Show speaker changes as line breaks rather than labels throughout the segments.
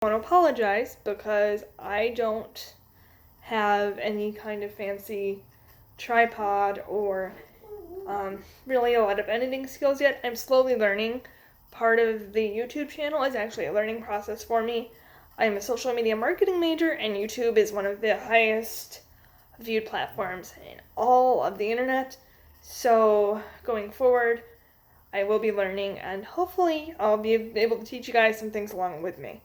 want to apologize because I don't have any kind of fancy tripod or really a lot of editing skills yet. I'm slowly learning. Part of the YouTube channel is actually a learning process for me. I'm a social media marketing major, and YouTube is one of the highest viewed platforms in all of the internet. So going forward, I will be learning, and hopefully I'll be able to teach you guys some things along with me.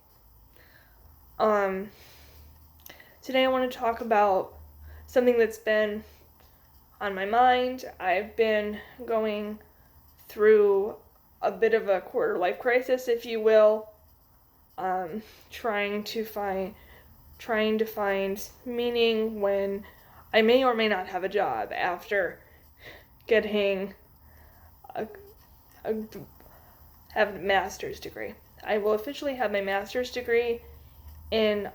Today I want to talk about something that's been on my mind. I've been going through a bit of a quarter life crisis, if you will, trying to find meaning when I may or may not have a job after getting have a master's degree. I will officially have my master's degree in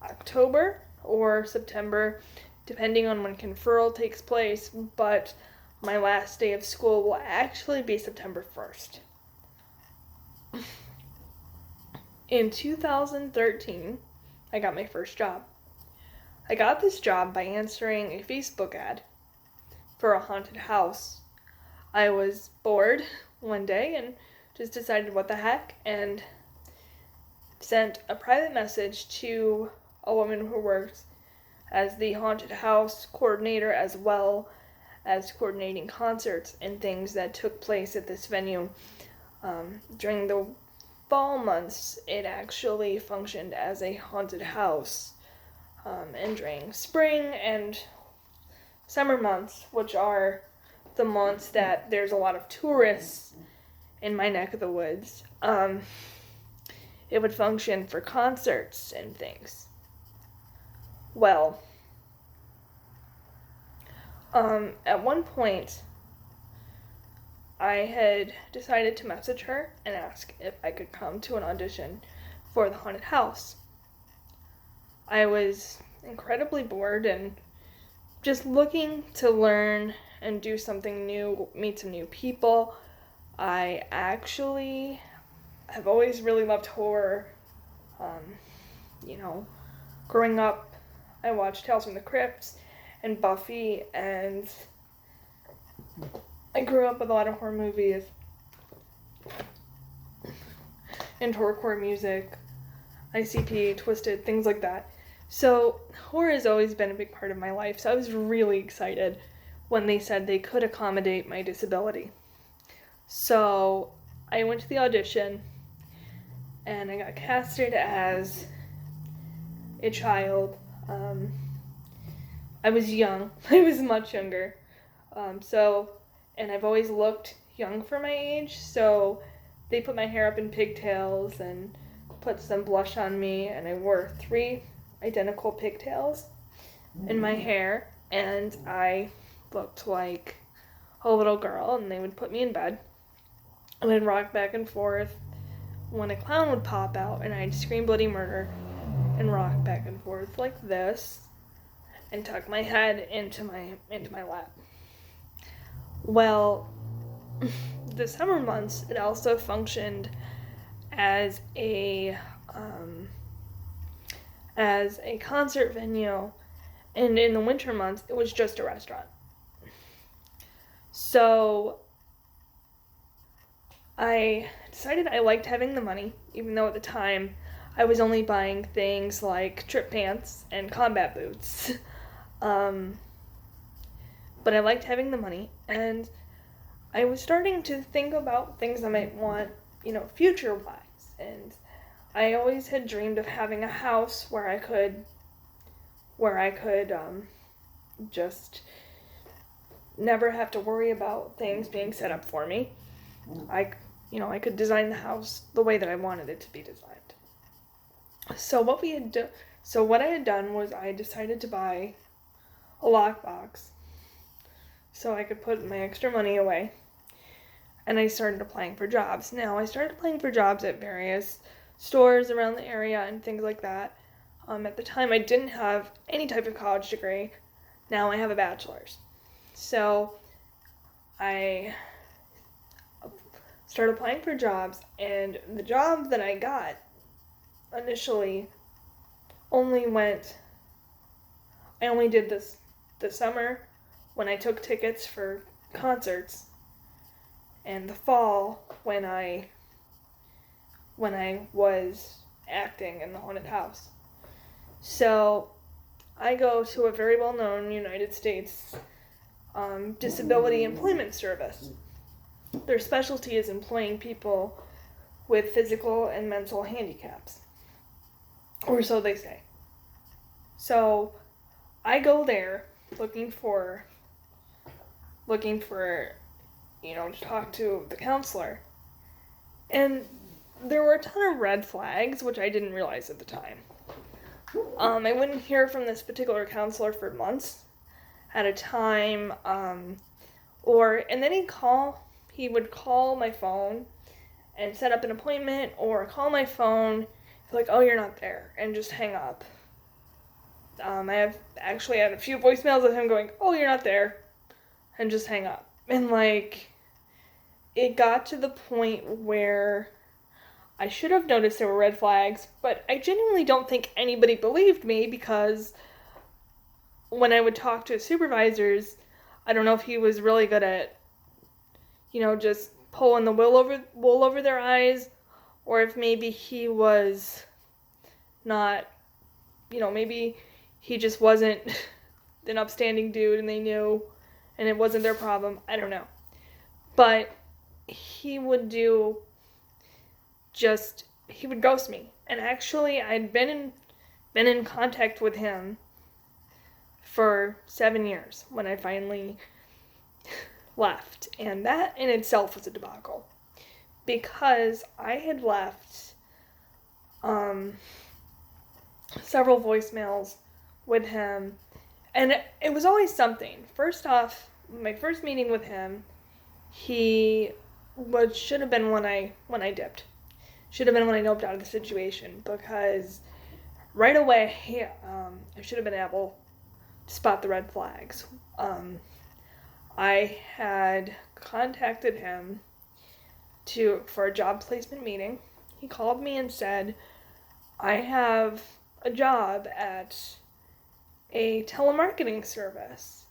October or September, depending on when conferral takes place, but my last day of school will actually be September 1st. In 2013, I got my first job. I got this job by answering a Facebook ad for a haunted house. I was bored one day and just decided what the heck and sent a private message to a woman who works as the haunted house coordinator, as well as coordinating concerts and things that took place at this venue. During the fall months, it actually functioned as a haunted house. And during spring and summer months, which are the months that there's a lot of tourists in my neck of the woods, it would function for concerts and things. Well, at one point, I had decided to message her and ask if I could come to an audition for the haunted house. I was incredibly bored and just looking to learn and do something new, meet some new people. I actually have always really loved horror. Growing up, I watched Tales from the Crypt and Buffy, and I grew up with a lot of horror movies and horrorcore music, ICP, Twisted, things like that. So horror has always been a big part of my life, so I was really excited when they said they could accommodate my disability. So I went to the audition, and I got casted as a child. I was young. I was much younger. And I've always looked young for my age, so they put my hair up in pigtails and put some blush on me, and I wore 3 identical pigtails in my hair, and I looked like a little girl, and they would put me in bed, and I'd rock back and forth when a clown would pop out, and I'd scream bloody murder and rock back and forth like this and tuck my head into my lap. Well, the summer months, it also functioned as a concert venue, and in the winter months, it was just a restaurant. So I decided I liked having the money, even though at the time I was only buying things like trip pants and combat boots. But I liked having the money, and I was starting to think about things I might want, future-wise. And I always had dreamed of having a house where I could just never have to worry about things being set up for me. I could design the house the way that I wanted it to be designed. So what I had done was I decided to buy a lockbox so I could put my extra money away, and I started applying for jobs. Now, I started applying for jobs at various stores around the area and things like that. At the time, I didn't have any type of college degree. Now I have a bachelor's. So I started applying for jobs, and the job that I got initially only went, I only did this summer when I took tickets for concerts, and the fall when I was acting in the haunted house. So I go to a very well-known United States disability employment service. Their specialty is employing people with physical and mental handicaps, or so they say. So I go there looking for to talk to the counselor, and there were a ton of red flags, which I didn't realize at the time. I wouldn't hear from this particular counselor for months at a time, and then he would call my phone and set up an appointment, or call my phone, like, oh, you're not there, and just hang up. I have actually had a few voicemails of him going, oh, you're not there, and just hang up. And it got to the point where I should have noticed there were red flags, but I genuinely don't think anybody believed me, because when I would talk to supervisors, I don't know if he was really good at, just pulling the wool over their eyes, or if maybe he was not, maybe he just wasn't an upstanding dude and they knew and it wasn't their problem. I don't know. But he would he would ghost me. And actually, I'd been in contact with him for 7 years when I finally left. And that in itself was a debacle, because I had left several voicemails with him, and it was always something. First off, my first meeting with him, should have been when I dipped. Should have been when I noped out of the situation, because right away I should have been able to spot the red flags. I had contacted him for a job placement meeting. He called me and said, I have a job at a telemarketing service.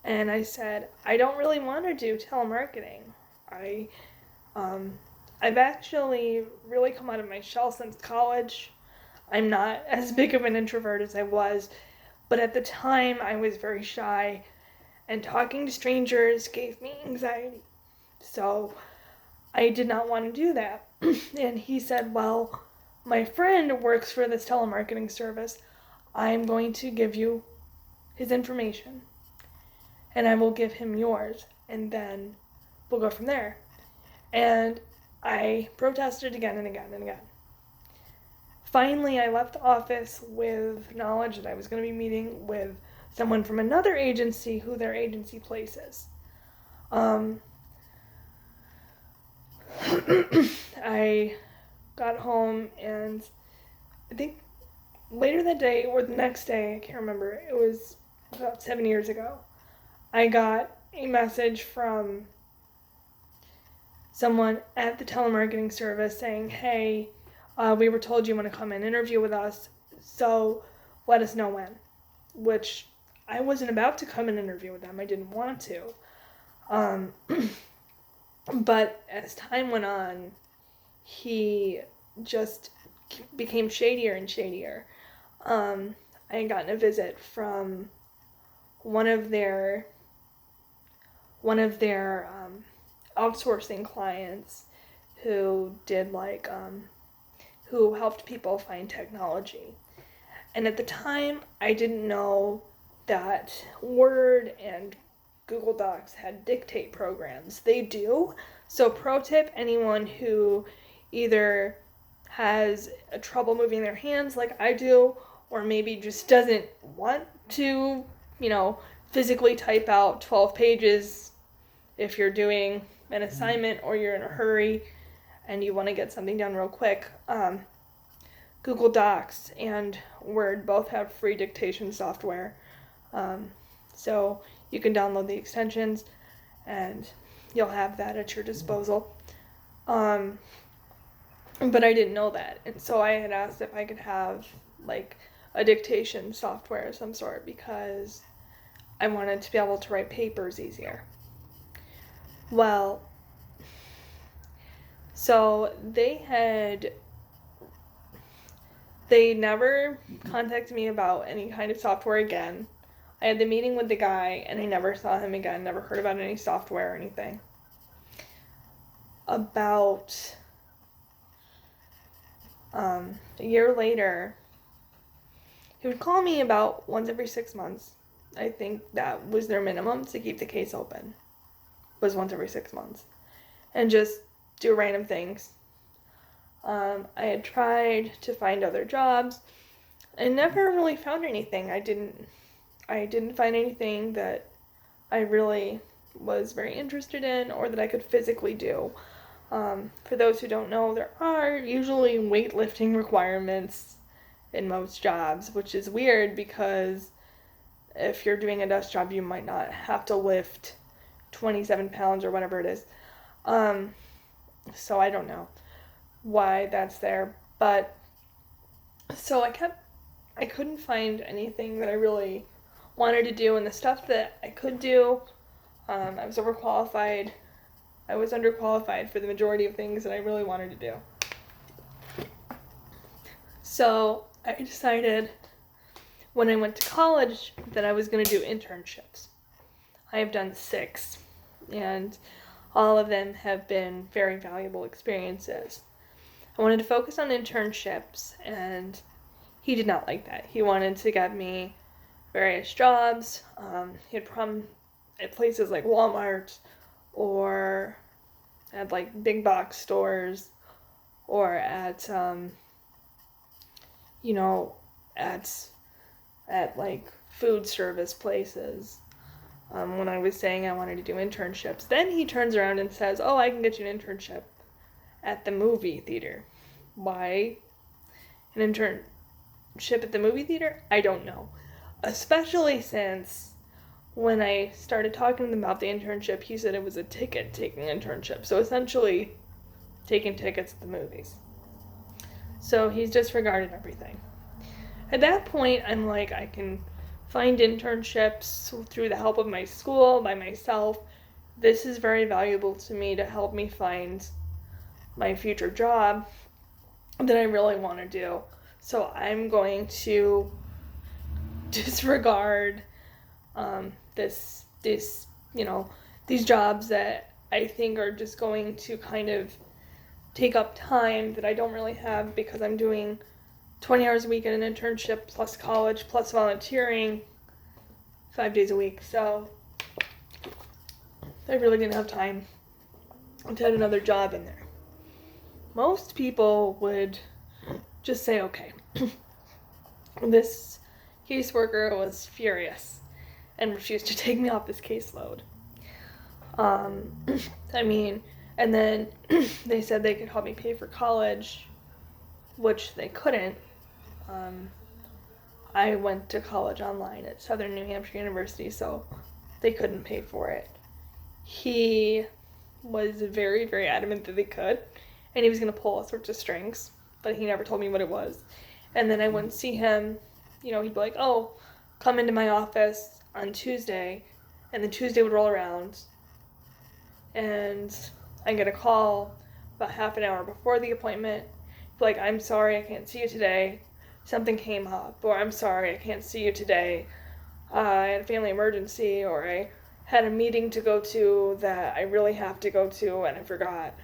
And I said, I don't really want to do telemarketing. I've actually really come out of my shell since college. I'm not as big of an introvert as I was, but at the time I was very shy, and talking to strangers gave me anxiety. So I did not want to do that. And he said, well, my friend works for this telemarketing service. I'm going to give you his information, and I will give him yours, and then we'll go from there. And I protested again and again and again. Finally, I left the office with knowledge that I was going to be meeting with someone from another agency who their agency places. I got home, and I think later that day or the next day, I can't remember, it was about 7 years ago, I got a message from someone at the telemarketing service saying, hey, we were told you want to come and interview with us, so let us know when. Which I wasn't about to come and interview with them. I didn't want to. But as time went on, he just became shadier and shadier. I had gotten a visit from one of their outsourcing clients who did who helped people find technology. And at the time, I didn't know that Word and Google Docs had dictate programs. They do. So pro tip, anyone who either has trouble moving their hands like I do, or maybe just doesn't want to, physically type out 12 pages if you're doing an assignment or you're in a hurry and you want to get something done real quick. Google Docs and Word both have free dictation software. So you can download the extensions and you'll have that at your disposal. but I didn't know that. And so I had asked if I could have like a dictation software of some sort because I wanted to be able to write papers easier. Well, so they never contacted me about any kind of software again. I had the meeting with the guy and I never saw him again, never heard about any software or anything. About a year later, he would call me about once every 6 months. I think that was their minimum to keep the case open, was once every 6 months. And just do random things. I had tried to find other jobs. I never really found anything. I didn't find anything that I really was very interested in or that I could physically do. For those who don't know, there are usually weightlifting requirements in most jobs, which is weird because if you're doing a desk job, you might not have to lift 27 pounds or whatever it is. So I don't know why that's there, but so I couldn't find anything that I really wanted to do, and the stuff that I could do, I was overqualified. I was underqualified for the majority of things that I really wanted to do. So I decided when I went to college that I was going to do internships. I have done 6, and all of them have been very valuable experiences. I wanted to focus on internships, and he did not like that. He wanted to get me various jobs. He had at places like Walmart or at like big box stores or at at like food service places. When I was saying I wanted to do internships, then he turns around and says, "Oh, I can get you an internship at the movie theater." Why an internship at the movie theater? I don't know. Especially since when I started talking to him about the internship, he said it was a ticket-taking internship. So essentially, taking tickets at the movies. So he's disregarded everything. At that point, I'm like, I can find internships through the help of my school, by myself. This is very valuable to me to help me find my future job that I really want to do. So I'm going to disregard these jobs that I think are just going to kind of take up time that I don't really have because I'm doing 20 hours a week at an internship plus college plus volunteering 5 days a week. So I really didn't have time to add another job in there. Most people would just say, okay. This caseworker was furious and refused to take me off his caseload. And then they said they could help me pay for college, which they couldn't. I went to college online at Southern New Hampshire University, so they couldn't pay for it. He was very, very adamant that they could, and he was going to pull all sorts of strings, but he never told me what it was. And then I wouldn't see him, he'd be like, "Oh, come into my office on Tuesday," and then Tuesday would roll around, and I get a call about half an hour before the appointment, like, "I'm sorry, I can't see you today. Something came up," or "I'm sorry, I can't see you today. I had a family emergency," or "I had a meeting to go to that I really have to go to and I forgot,"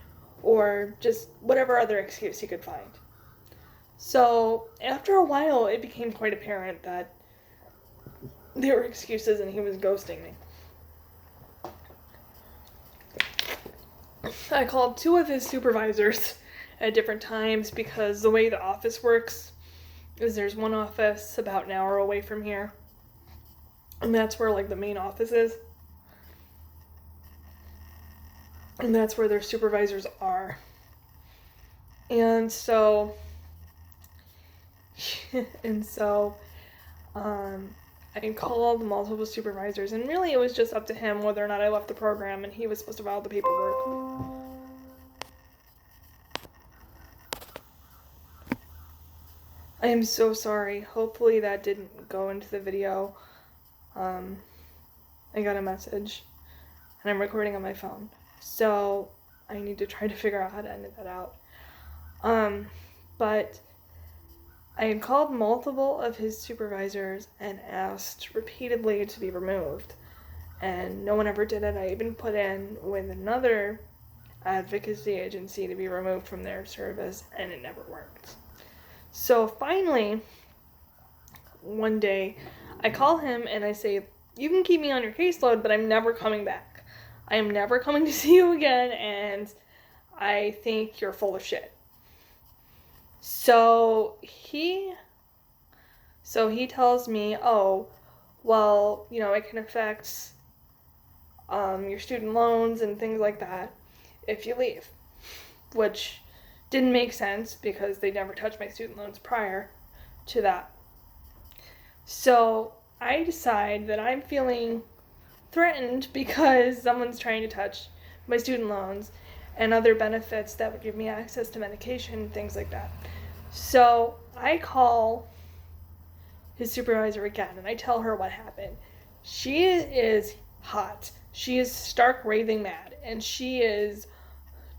or just whatever other excuse he could find. So after a while, it became quite apparent that there were excuses and he was ghosting me. I called 2 of his supervisors at different times because the way the office works is there's one office about an hour away from here, and that's where like the main office is, and that's where their supervisors are. And so I called multiple supervisors, and really it was just up to him whether or not I left the program, and he was supposed to file the paperwork. I am so sorry. Hopefully that didn't go into the video. I got a message and I'm recording on my phone. So I need to try to figure out how to edit that out. But I had called multiple of his supervisors and asked repeatedly to be removed. And no one ever did it. I even put in with another advocacy agency to be removed from their service, and it never worked. So finally, one day, I call him and I say, you can keep me on your caseload, but I'm never coming back. I am never coming to see you again, and I think you're full of shit. So he tells me, oh, well, it can affect your student loans and things like that if you leave, which didn't make sense because they never touched my student loans prior to that. So I decide that I'm feeling threatened because someone's trying to touch my student loans and other benefits that would give me access to medication, things like that. So I call his supervisor again and I tell her what happened. She is hot. She is stark raving mad and she is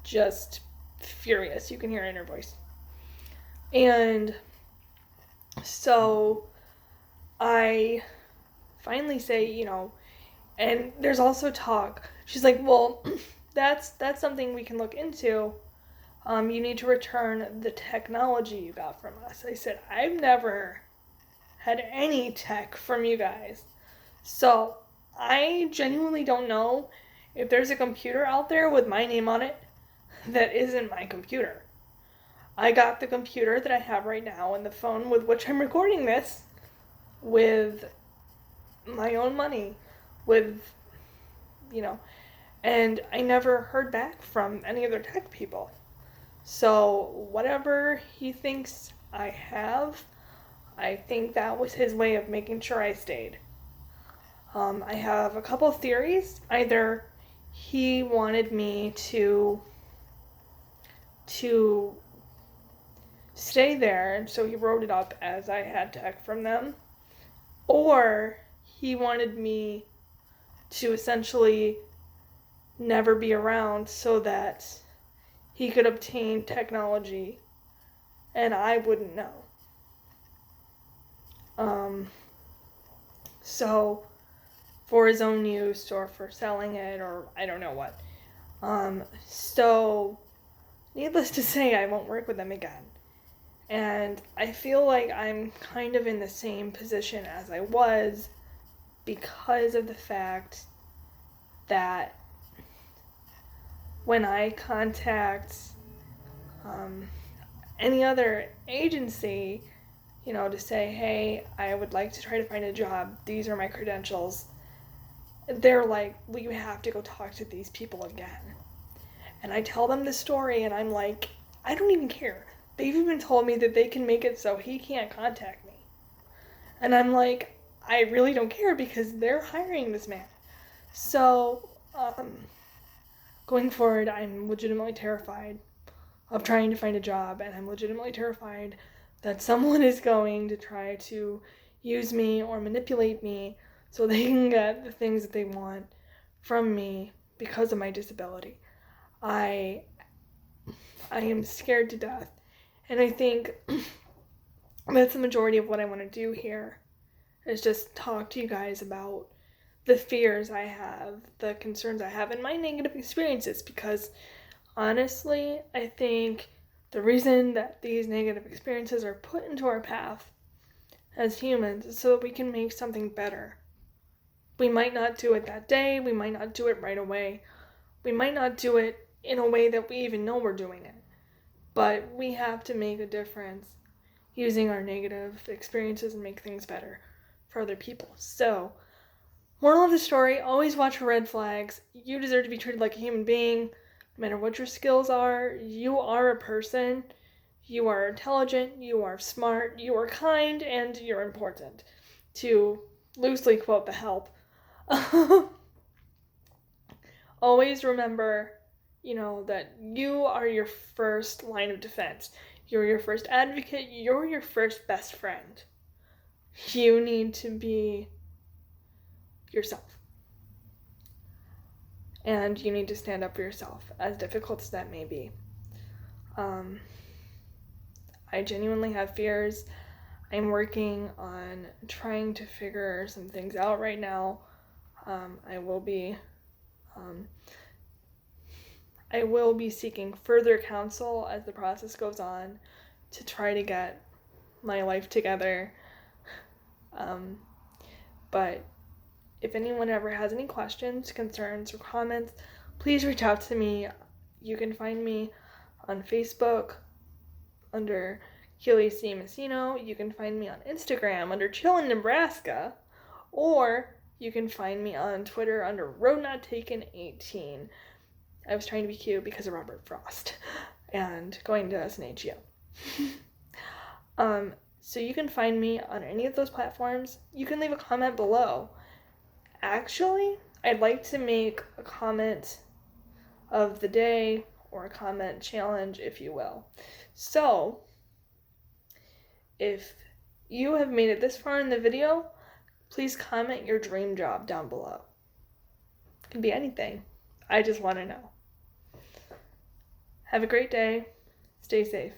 just furious. You can hear it in her voice. And so I finally say, and there's also talk. She's like, well, that's something we can look into. You need to return the technology you got from us. I said, I've never had any tech from you guys. So I genuinely don't know if there's a computer out there with my name on it that isn't my computer. I got the computer that I have right now and the phone with which I'm recording this with my own money, and I never heard back from any of their tech people. So whatever he thinks I have, I think that was his way of making sure I stayed. I have a couple of theories. Either he wanted me to stay there, and so he wrote it up as I had tech from them, or he wanted me to essentially never be around so that he could obtain technology and I wouldn't know. So for his own use or for selling it or I don't know what. So needless to say, I won't work with them again. And I feel like I'm kind of in the same position as I was because of the fact that when I contact any other agency, to say, hey, I would like to try to find a job, these are my credentials, they're like, well, you have to go talk to these people again. And I tell them the story and I'm like, I don't even care. They've even told me that they can make it so he can't contact me. And I'm like, I really don't care because they're hiring this man. So, going forward, I'm legitimately terrified of trying to find a job, and I'm legitimately terrified that someone is going to try to use me or manipulate me so they can get the things that they want from me because of my disability. I am scared to death, and I think that's the majority of what I want to do here is just talk to you guys about the fears I have, the concerns I have, and my negative experiences, because honestly, I think the reason that these negative experiences are put into our path as humans is so that we can make something better. We might not do it that day, we might not do it right away, we might not do it in a way that we even know we're doing it, but we have to make a difference using our negative experiences and make things better for other people. So, moral of the story, always watch for red flags. You deserve to be treated like a human being. No matter what your skills are, you are a person. You are intelligent, you are smart, you are kind, and you're important. To loosely quote The Help. Always remember, that you are your first line of defense. You're your first advocate. You're your first best friend. You need to be yourself. And you need to stand up for yourself, as difficult as that may be. I genuinely have fears. I'm working on trying to figure some things out right now. I will be seeking further counsel as the process goes on to try to get my life together. But if anyone ever has any questions, concerns, or comments, please reach out to me. You can find me on Facebook under Keely C. Messino. You can find me on Instagram under Chillin' Nebraska, or you can find me on Twitter under RoadNotTaken18. I was trying to be cute because of Robert Frost and going to SNHU. So you can find me on any of those platforms. You can leave a comment below. Actually, I'd like to make a comment of the day or a comment challenge, if you will. So, if you have made it this far in the video, please comment your dream job down below. It can be anything. I just want to know. Have a great day. Stay safe.